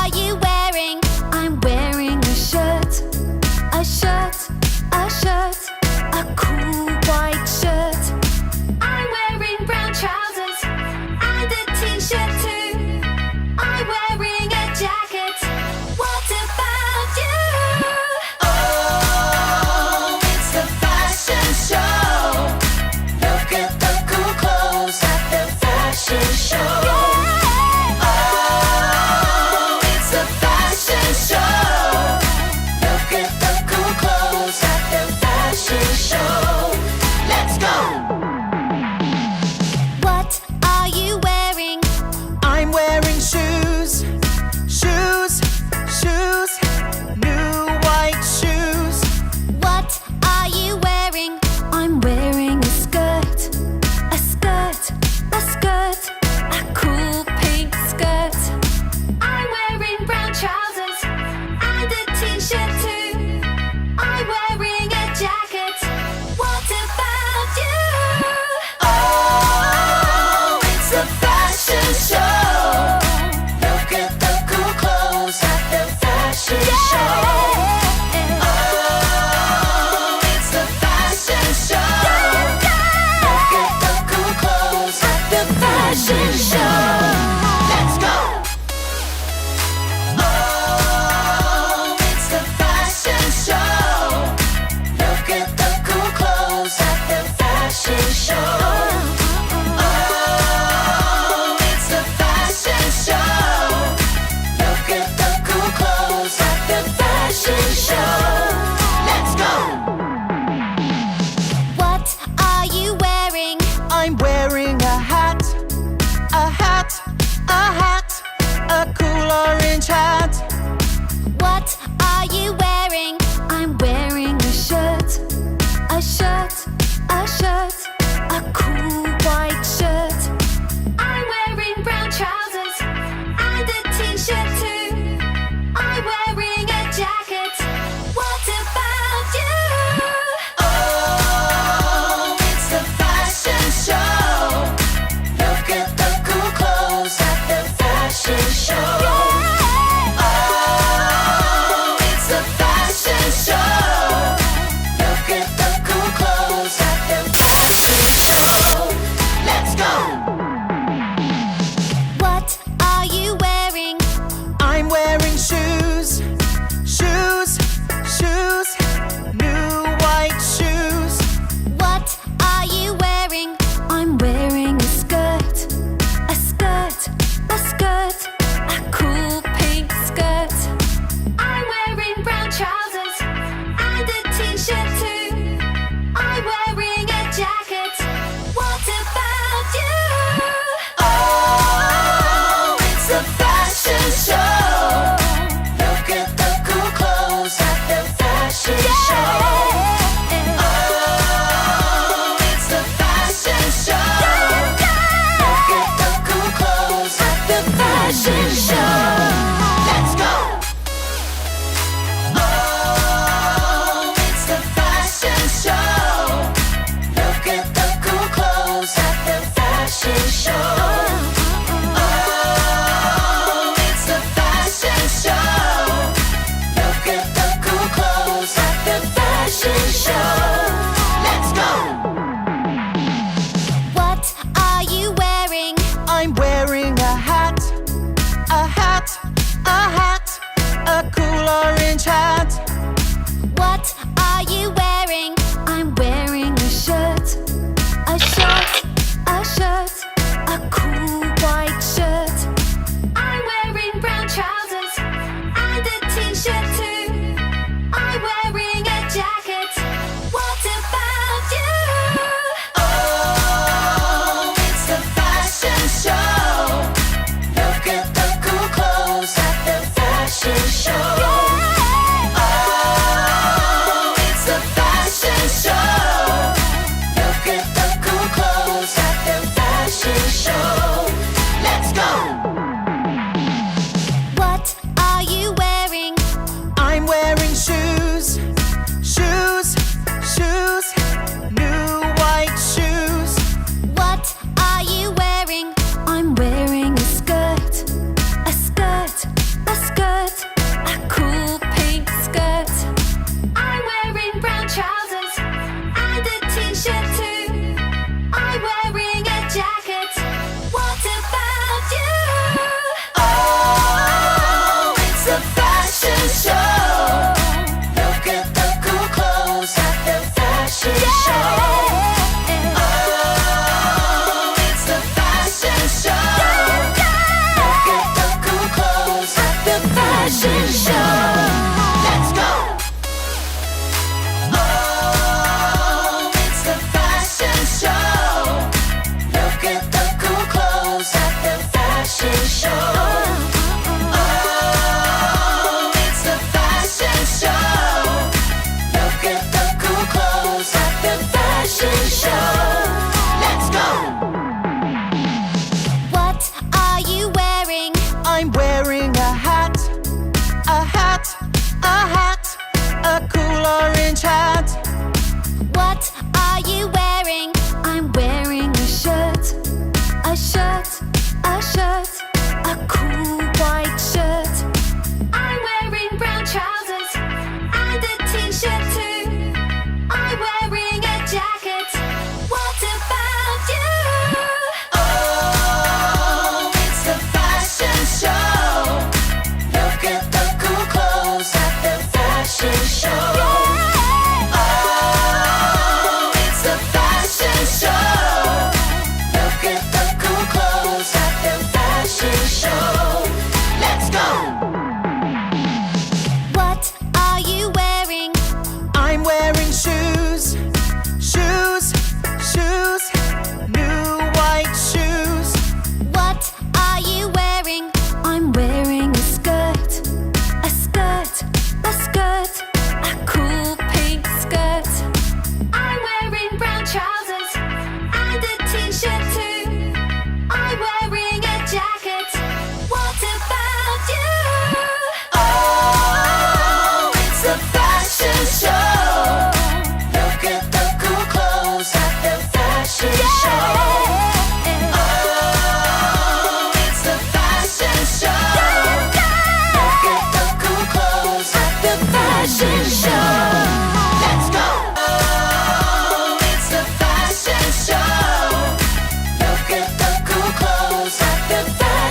are you wearing? I'm wearing a shirt. A shirt, a shirt, a cool white shirt. I'm wearing brown trousers and a t-shirt too. I'm wearing a jacket. What about you? Oh, it's the fashion show. Look at the cool clothes at the fashion show. Oh, it's the fashion show. Look at the cool clothes at the fashion show. Let's go! What are you wearing? I'm wearing shoes, shoes, shoes, new white shoes. What are you wearing? I'm wearing a skirt. A skirt, a skirt, a cool pink skirt. I'm wearing brown trousers and a t-shirt too. I'm wearing a jacket. What about you? Oh, it's the fashion show. Look at the cool clothes at the fashion show. Oh, it's the fashion show. Look at the cool clothes at the fashion show. Let's go! Oh, it's the fashion show. Look at the cool clothes at the fashion show. Oh, it's the fashion show. Look at the cool clothes at the fashion show. Let's go! What are you wearing? I'm wearing a hat, a hat, a hat, a cool orange hat. What are you wearing? I'm wearing a shirt. A shirt, a shirt, a cool white shirt. I'm wearing brown trousers and a t-shirt too. I'm wearing a jacket. What about you? Oh, it's the fashion show. Look at the cool clothes at the fashion show. Oh, it's the fashion show. Look at the cool clothes at the fashion show. Let's go! What are you wearing? I'm wearing shoes, shoes, shoes, new white shoes. What are you wearing? I'm wearing a skirt. A skirt, a skirt, a cool pink skirt. I'm wearing brown trousers and a t-shirt too. I'm wearing a jacket. What about you? Oh, it's the fashion show.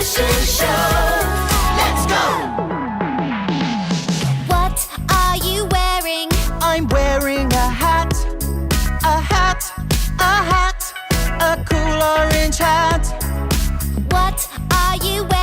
fashion show. Let's go! What are you wearing? I'm wearing a hat, a hat, a hat, a cool orange hat. What are you wearing?